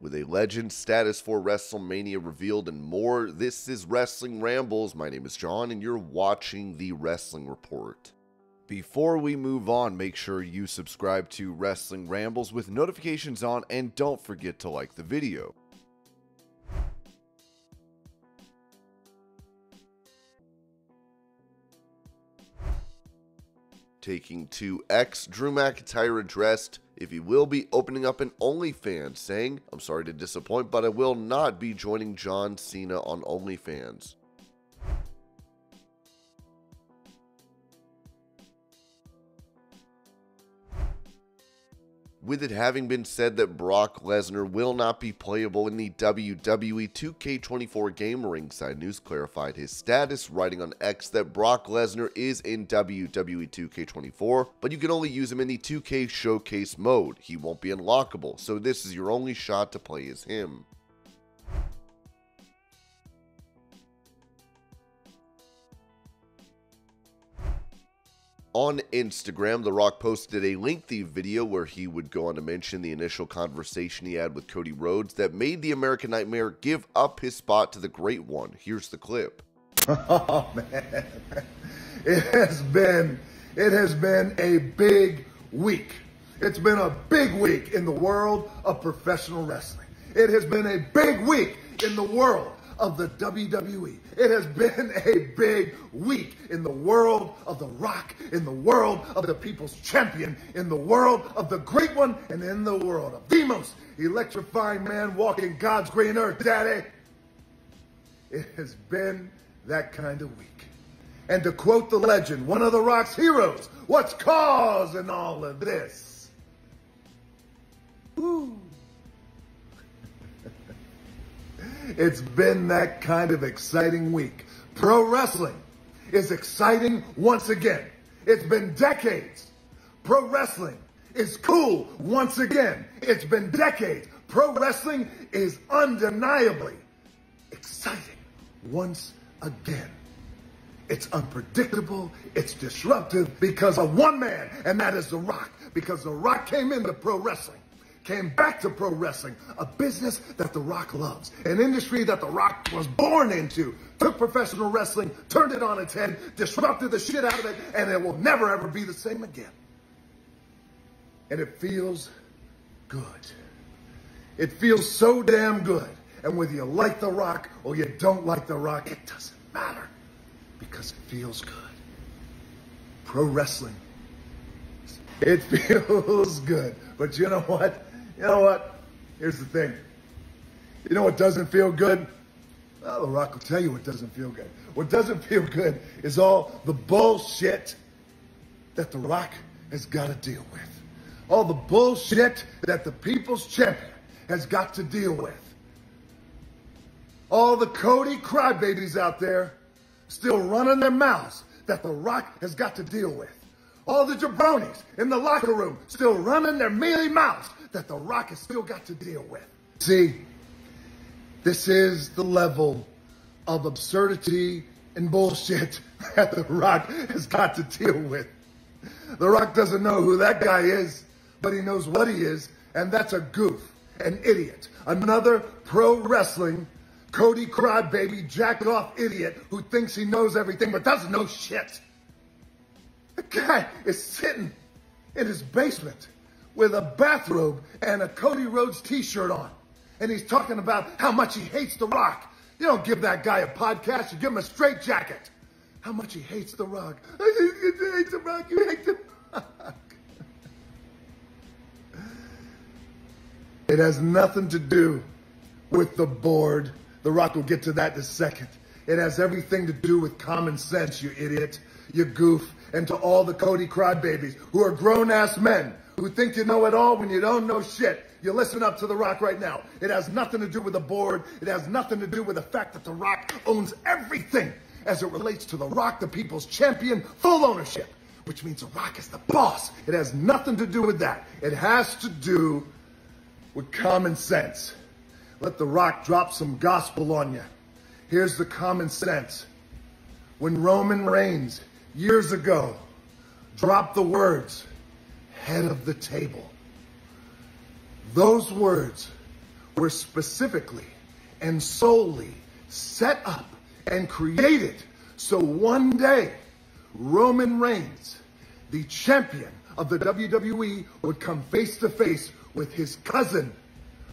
With a legend status for WrestleMania revealed and more, this is Wrestling Rambles. My name is John and you're watching the Wrestling Report. Before we move on, make sure you subscribe to Wrestling Rambles with notifications on and don't forget to like the video. Taking to X, Drew McIntyre addressed if he will be opening up an OnlyFans, saying, "I'm sorry to disappoint, but I will not be joining John Cena on OnlyFans." With it having been said that Brock Lesnar will not be playable in the WWE 2K24 game, Ringside News clarified his status, writing on X that Brock Lesnar is in WWE 2K24, but you can only use him in the 2K Showcase mode. He won't be unlockable, so this is your only shot to play as him. On Instagram, The Rock posted a lengthy video where he would go on to mention the initial conversation he had with Cody Rhodes that made the American Nightmare give up his spot to the Great One. Here's the clip. Oh man, it has been a big week. It's been a big week in the world of professional wrestling. It has been a big week in the world of the WWE. It has been a big week in the world of The Rock, in the world of the People's Champion, in the world of the Great One, and in the world of the most electrifying man walking God's green earth, Daddy. It has been that kind of week. And to quote the legend, one of The Rock's heroes, what's causing all of this? Woo. It's been that kind of exciting week. Pro wrestling is exciting once again. It's been decades. Pro wrestling is cool once again. It's been decades. Pro wrestling is undeniably exciting once again. It's unpredictable. It's disruptive because of one man, and that is The Rock. Because The Rock came into pro wrestling. Came back to pro wrestling, a business that The Rock loves, an industry that The Rock was born into, took professional wrestling, turned it on its head, disrupted the shit out of it, and it will never ever be the same again. And it feels good. It feels so damn good. And whether you like The Rock or you don't like The Rock, it doesn't matter because it feels good. Pro wrestling, it feels good. But you know what? You know what? Here's the thing. You know what doesn't feel good? Well, The Rock will tell you what doesn't feel good. What doesn't feel good is all the bullshit that The Rock has got to deal with. All the bullshit that the People's Champion has got to deal with. All the Cody crybabies out there still running their mouths that The Rock has got to deal with. All the jabronis in the locker room still running their mealy mouths that The Rock has still got to deal with. See, this is the level of absurdity and bullshit that The Rock has got to deal with. The Rock doesn't know who that guy is, but he knows what he is, and that's a goof, an idiot, another pro wrestling Cody crybaby, jacked off idiot who thinks he knows everything but doesn't know shit. The guy is sitting in his basement with a bathrobe and a Cody Rhodes t-shirt on. And he's talking about how much he hates The Rock. You don't give that guy a podcast, you give him a straitjacket. How much he hates The Rock. You hate The Rock, you hate The Rock. It has nothing to do with the board. The Rock will get to that in a second. It has everything to do with common sense, you idiot, you goof. And to all the Cody crybabies who are grown-ass men who think you know it all when you don't know shit, you listen up to The Rock right now. It has nothing to do with the board. It has nothing to do with the fact that The Rock owns everything as it relates to The Rock, the People's Champion, full ownership, which means The Rock is the boss. It has nothing to do with that. It has to do with common sense. Let The Rock drop some gospel on you. Here's the common sense. When Roman Reigns, years ago, dropped the words, head of the table, those words were specifically and solely set up and created so one day Roman Reigns, the champion of the WWE, would come face to face with his cousin,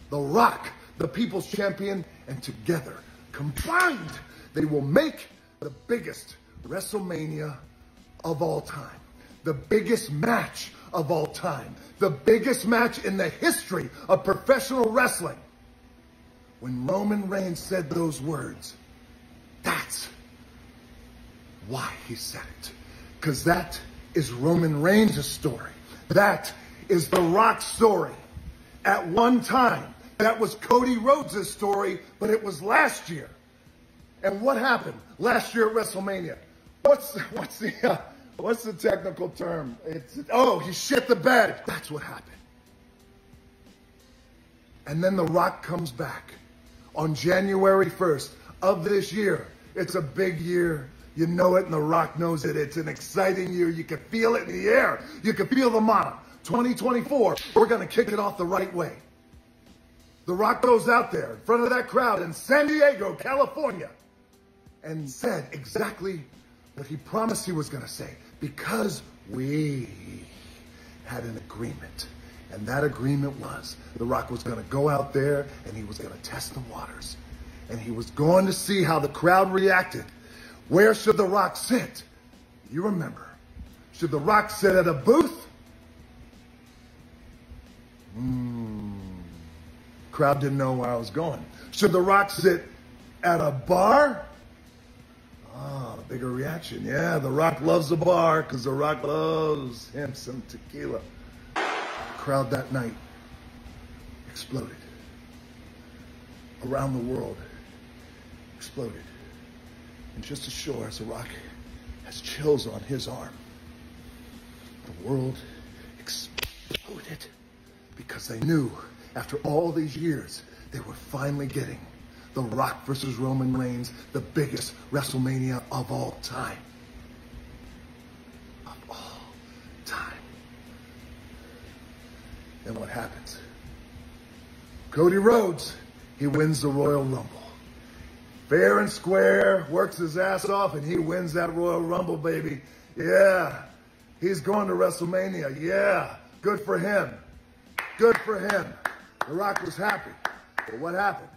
The Rock, the People's Champion, and together, combined, they will make the biggest WrestleMania of all time, the biggest match of all time, the biggest match in the history of professional wrestling. When Roman Reigns said those words, that's why he said it. Because that is Roman Reigns' story. That is The Rock's story. At one time, that was Cody Rhodes' story, but it was last year. And what happened last year at WrestleMania? What's the technical term? He shit the bed. That's what happened. And then The Rock comes back on January 1st of this year. It's a big year. You know it, and The Rock knows it. It's an exciting year. You can feel it in the air. You can feel the motto. 2024, we're going to kick it off the right way. The Rock goes out there in front of that crowd in San Diego, California, and said exactly what he promised he was going to say, because we had an agreement. And that agreement was The Rock was going to go out there and he was going to test the waters. And he was going to see how the crowd reacted. Where should The Rock sit? You remember. Should The Rock sit at a booth? Crowd didn't know where I was going. Should The Rock sit at a bar? Bigger reaction. Yeah, The Rock loves a bar because The Rock loves him some tequila. The crowd that night exploded. Around the world, exploded. And just as sure as The Rock has chills on his arm, the world exploded because they knew after all these years they were finally getting The Rock versus Roman Reigns, the biggest WrestleMania of all time. Of all time. And what happens? Cody Rhodes, he wins the Royal Rumble. Fair and square, works his ass off, and he wins that Royal Rumble, baby. Yeah, he's going to WrestleMania. Yeah, good for him. Good for him. The Rock was happy. But what happened?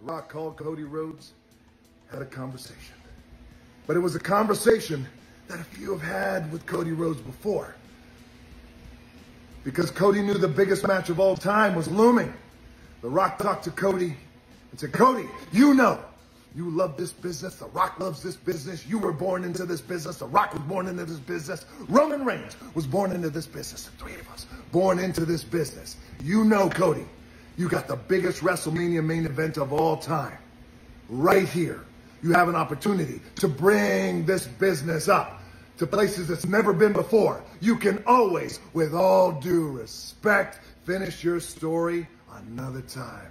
The Rock called Cody Rhodes, had a conversation. But it was a conversation that a few have had with Cody Rhodes before. Because Cody knew the biggest match of all time was looming. The Rock talked to Cody and said, Cody, you know, you love this business. The Rock loves this business. You were born into this business. The Rock was born into this business. Roman Reigns was born into this business. The three of us born into this business. You know, Cody, you got the biggest WrestleMania main event of all time. Right here. You have an opportunity to bring this business up to places it's never been before. You can always, with all due respect, finish your story another time.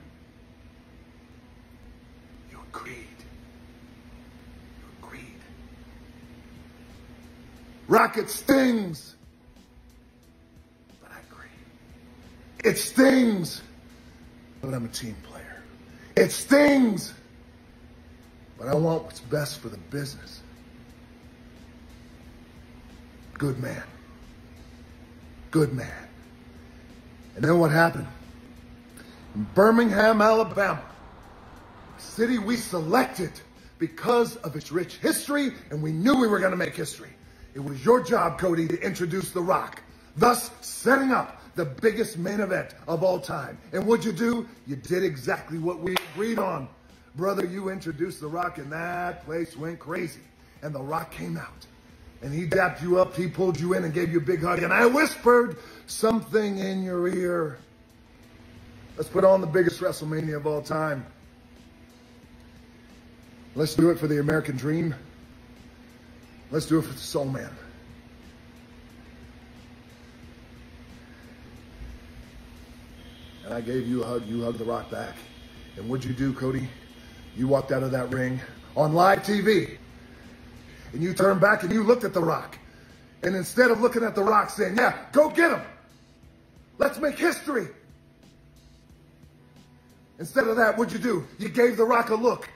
You agreed. You agreed. Rocket stings. But I agree. It stings. But I'm a team player. It stings. But I want what's best for the business. Good man. Good man. And then what happened? In Birmingham, Alabama, a city we selected because of its rich history, and we knew we were going to make history. It was your job, Cody, to introduce The Rock, thus setting up the biggest main event of all time. And what'd you do? You did exactly what we agreed on. Brother, you introduced The Rock, and that place went crazy. And The Rock came out. And he dapped you up, he pulled you in and gave you a big hug. And I whispered something in your ear. Let's put on the biggest WrestleMania of all time. Let's do it for the American dream. Let's do it for the Soul Man. And I gave you a hug, you hugged The Rock back. And what'd you do, Cody? You walked out of that ring on live TV. And you turned back and you looked at The Rock. And instead of looking at The Rock saying, yeah, go get him. Let's make history. Instead of that, what'd you do? You gave The Rock a look.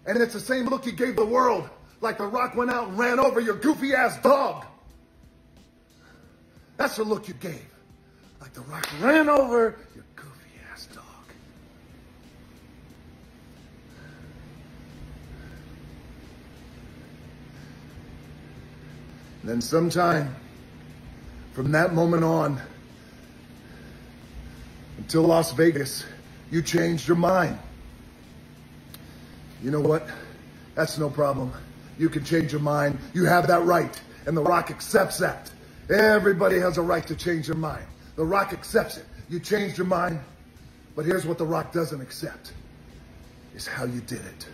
And it's the same look you gave the world. Like The Rock went out and ran over your goofy-ass dog. That's the look you gave. Like The Rock ran over your goofy-ass dog. And then sometime from that moment on until Las Vegas, you changed your mind. You know what? That's no problem. You can change your mind. You have that right. And The Rock accepts that. Everybody has a right to change their mind. The Rock accepts it. You changed your mind. But here's what The Rock doesn't accept. Is how you did it.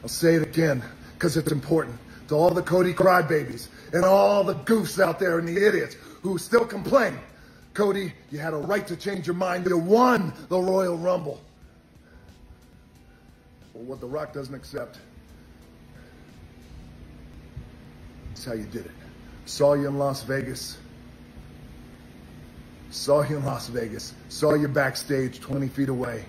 I'll say it again, because it's important. To all the Cody crybabies and all the goofs out there and the idiots who still complain. Cody, you had a right to change your mind. You won the Royal Rumble. Well, what The Rock doesn't accept is how you did it. Saw you in Las Vegas. Saw you in Las Vegas. Saw you backstage 20 feet away.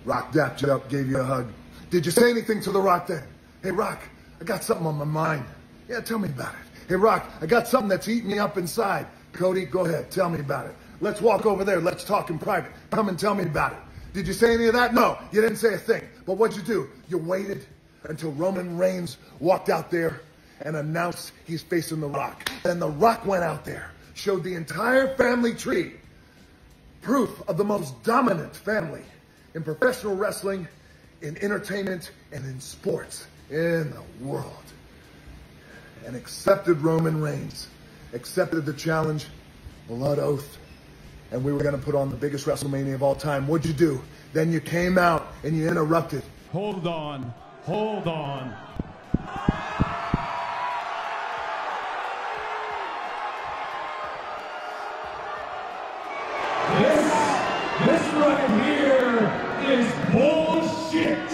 Rock dapped you up, gave you a hug. Did you say anything to The Rock then? Hey, Rock, I got something on my mind. Yeah, tell me about it. Hey, Rock, I got something that's eating me up inside. Cody, go ahead, tell me about it. Let's walk over there. Let's talk in private. Come and tell me about it. Did you say any of that? No, you didn't say a thing. But what'd you do? You waited until Roman Reigns walked out there and announced he's facing The Rock. Then The Rock went out there, showed the entire family tree, proof of the most dominant family in professional wrestling, in entertainment, and in sports in the world. And accepted Roman Reigns, accepted the challenge, blood oath, and we were going to put on the biggest WrestleMania of all time. What'd you do? Then you came out and you interrupted. Hold on. Hold on. This right here is bullshit.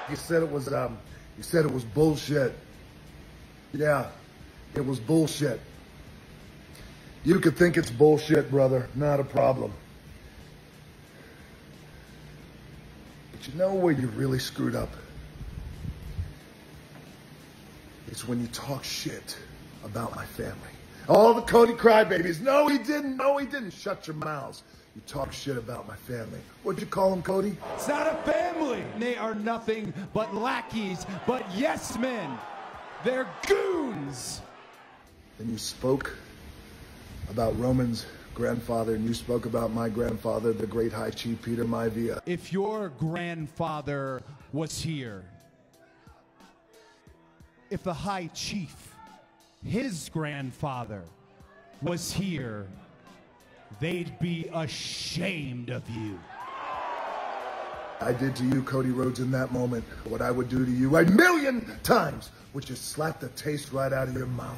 You said it was bullshit. Yeah, it was bullshit. You could think it's bullshit, brother. Not a problem. But you know where you really screwed up? It's when you talk shit about my family. All the Cody crybabies. No, he didn't. No, he didn't. Shut your mouths. You talk shit about my family. What'd you call him, Cody? It's not a family. They are nothing but lackeys, but yes men. They're goons. Then you spoke about Roman's grandfather, and you spoke about my grandfather, the great High Chief Peter Maivia. If your grandfather was here, if the High Chief, his grandfather, was here, they'd be ashamed of you. I did to you, Cody Rhodes, in that moment what I would do to you 1,000,000 times, which is slap the taste right out of your mouth.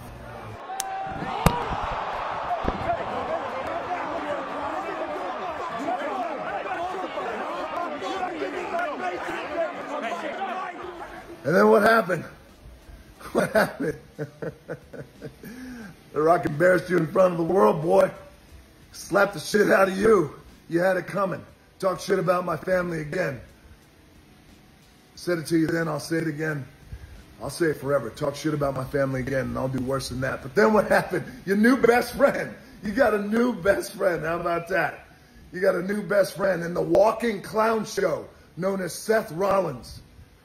And then what happened? What happened? The Rock embarrassed you in front of the world, boy. Slapped the shit out of you. You had it coming. Talk shit about my family again. Said it to you then, I'll say it again. I'll say it forever. Talk shit about my family again, and I'll do worse than that. But then what happened? Your new best friend. You got a new best friend. How about that? You got a new best friend in the walking clown show known as Seth Rollins.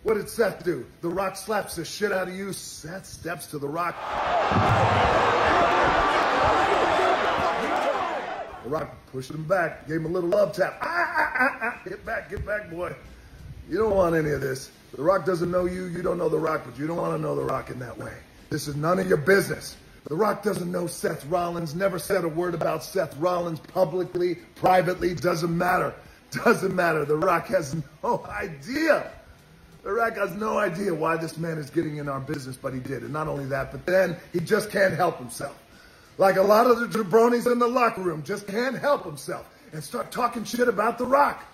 What did Seth do? The Rock slaps the shit out of you. Seth steps to The Rock. The Rock pushed him back, gave him a little love tap. Get back, boy. You don't want any of this. The Rock doesn't know you. You don't know The Rock, but you don't want to know The Rock in that way. This is none of your business. The Rock doesn't know Seth Rollins, never said a word about Seth Rollins publicly, privately, doesn't matter. Doesn't matter. The Rock has no idea. The Rock has no idea why this man is getting in our business, but he did. And not only that, but then he just can't help himself. Like a lot of the jabronis in the locker room, just can't help himself and start talking shit about The Rock.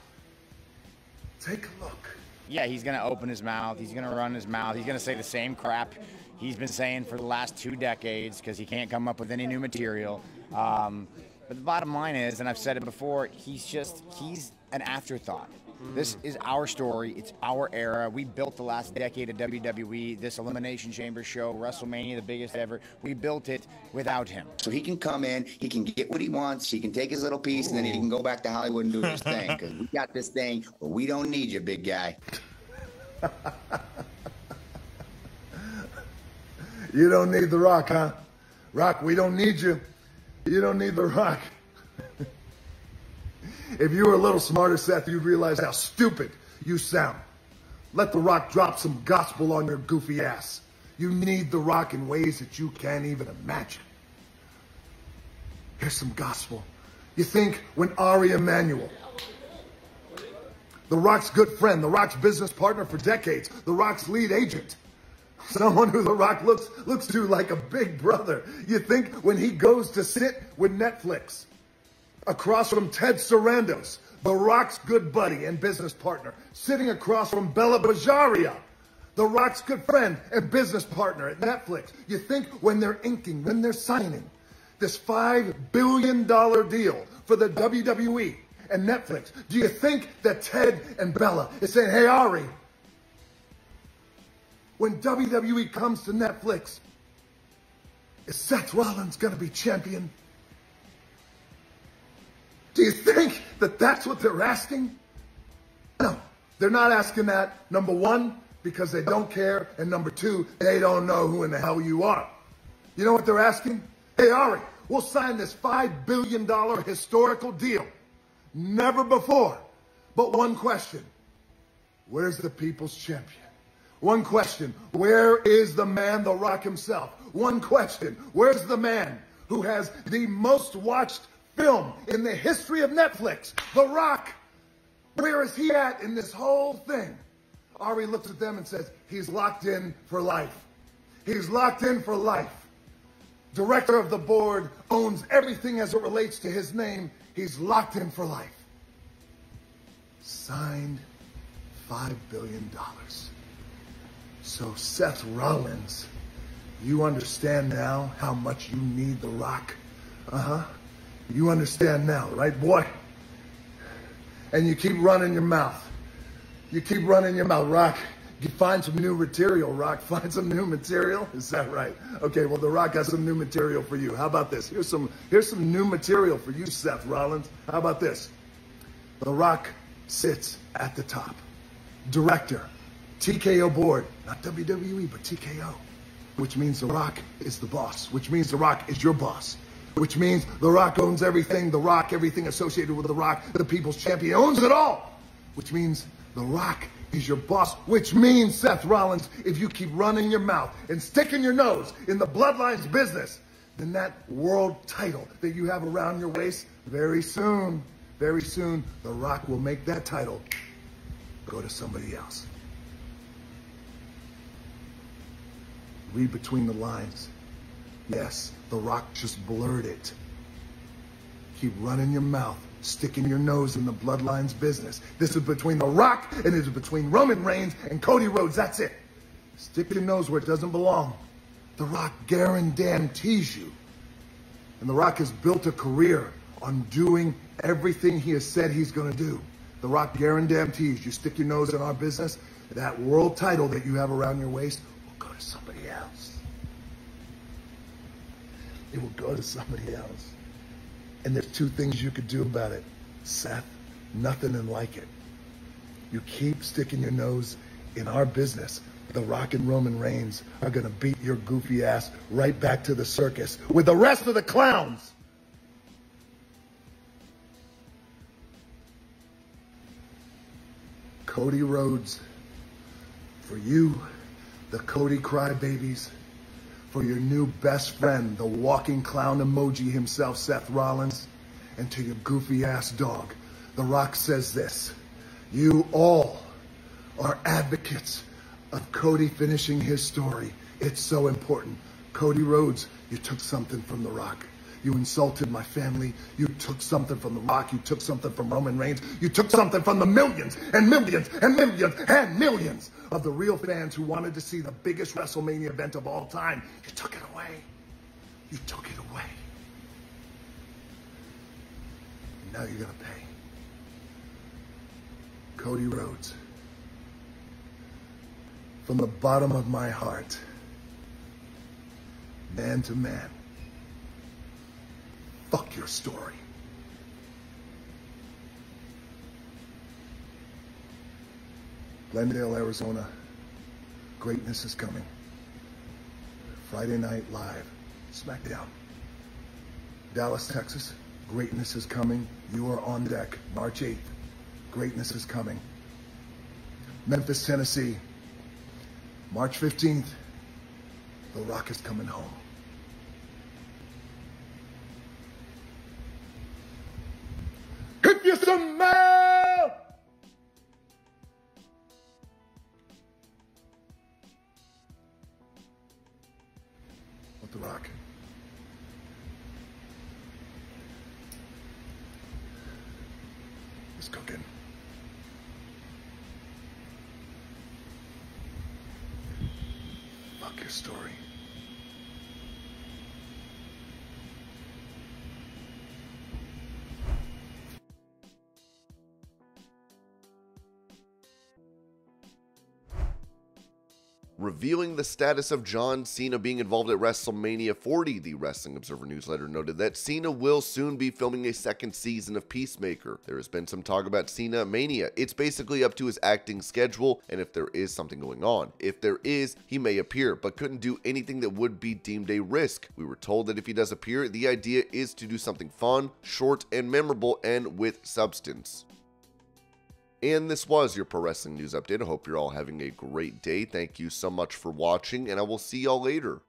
Take a look. Yeah, he's going to open his mouth. He's going to run his mouth. He's going to say the same crap he's been saying for the last 2 decades because he can't come up with any new material. But the bottom line is, and I've said it before, he's an afterthought. This is our story. It's our era. We built the last decade of WWE, this Elimination Chamber show, WrestleMania, the biggest ever. We built it without him. So he can come in, he can get what he wants, he can take his little piece, and then he can go back to Hollywood and do his thing. Because we got this thing, but we don't need you, big guy. You don't need The Rock, huh? Rock, we don't need you. You don't need The Rock. If you were a little smarter, Seth, you'd realize how stupid you sound. Let The Rock drop some gospel on your goofy ass. You need The Rock in ways that you can't even imagine. Here's some gospel. You think when Ari Emanuel, The Rock's good friend, The Rock's business partner for decades, The Rock's lead agent, someone who The Rock looks to like a big brother. You think when he goes to sit with Netflix across from Ted Sarandos, The Rock's good buddy and business partner, sitting across from Bella Bajaria, The Rock's good friend and business partner at Netflix. You think when they're inking, when they're signing this $5 billion deal for the WWE and Netflix, do you think that Ted and Bella is saying, hey, Ari, when WWE comes to Netflix, is Seth Rollins going to be champion? Do you think that that's what they're asking? No, they're not asking that, number one, because they don't care, and number two, they don't know who in the hell you are. You know what they're asking? Hey, Ari, we'll sign this $5 billion historical deal. Never before. But one question, where's the people's champion? One question, where is the man, The Rock himself? One question, where's the man who has the most watched film in the history of Netflix, The Rock? Where is he at in this whole thing? Ari looks at them and says, he's locked in for life. He's locked in for life. Director of the board, owns everything as it relates to his name. He's locked in for life. Signed $5 billion. So Seth Rollins, you understand now how much you need The Rock? You understand now, right, boy? And you keep running your mouth. You keep running your mouth, Rock. You find some new material, Rock. Find some new material. Is that right? Okay, well, The Rock has some new material for you. How about this? Here's some new material for you, Seth Rollins. How about this? The Rock sits at the top. Director, TKO board, not WWE, but TKO, which means The Rock is the boss, which means The Rock is your boss, which means The Rock owns everything, The Rock, everything associated with The Rock, the people's champion, owns it all, which means The Rock is your boss, which means, Seth Rollins, if you keep running your mouth and sticking your nose in the Bloodlines business, then that world title that you have around your waist, very soon, The Rock will make that title go to somebody else. Read between the lines. Yes, The Rock just blurred it. Keep running your mouth, sticking your nose in the Bloodlines business. This is between The Rock and it is between Roman Reigns and Cody Rhodes. That's it. Stick your nose where it doesn't belong. The Rock guarantees you. And The Rock has built a career on doing everything he has said he's going to do. The Rock guarantees you stick your nose in our business, that world title that you have around your waist will go to somebody else. It will go to somebody else. And there's two things you could do about it, Seth. Nothing and like it. You keep sticking your nose in our business, The Rock and Roman Reigns are going to beat your goofy ass right back to the circus with the rest of the clowns. Cody Rhodes, for you, the Cody crybabies, for your new best friend, the walking clown emoji himself, Seth Rollins, and to your goofy ass dog, The Rock says this: you all are advocates of Cody finishing his story. It's so important. Cody Rhodes, you took something from The Rock. You insulted my family. You took something from The Rock. You took something from Roman Reigns. You took something from the millions and millions and millions and millions of the real fans who wanted to see the biggest WrestleMania event of all time. You took it away. You took it away. Now you're gonna pay. Cody Rhodes. From the bottom of my heart, man to man, fuck your story. Glendale, Arizona, greatness is coming. Friday Night Live, SmackDown. Dallas, Texas, greatness is coming. You are on deck. March 8th, greatness is coming. Memphis, Tennessee, March 15th, The Rock is coming home. If you smell with The Rock. Is cooking. Fuck your story. Revealing the status of John Cena being involved at WrestleMania 40, the Wrestling Observer newsletter noted that Cena will soon be filming a second season of Peacemaker. There has been some talk about Cena Mania. It's basically up to his acting schedule and if there is something going on. If there is, he may appear, but couldn't do anything that would be deemed a risk. We were told that if he does appear, the idea is to do something fun, short, and memorable, and with substance. And this was your Pro Wrestling News Update. I hope you're all having a great day. Thank you so much for watching, and I will see y'all later.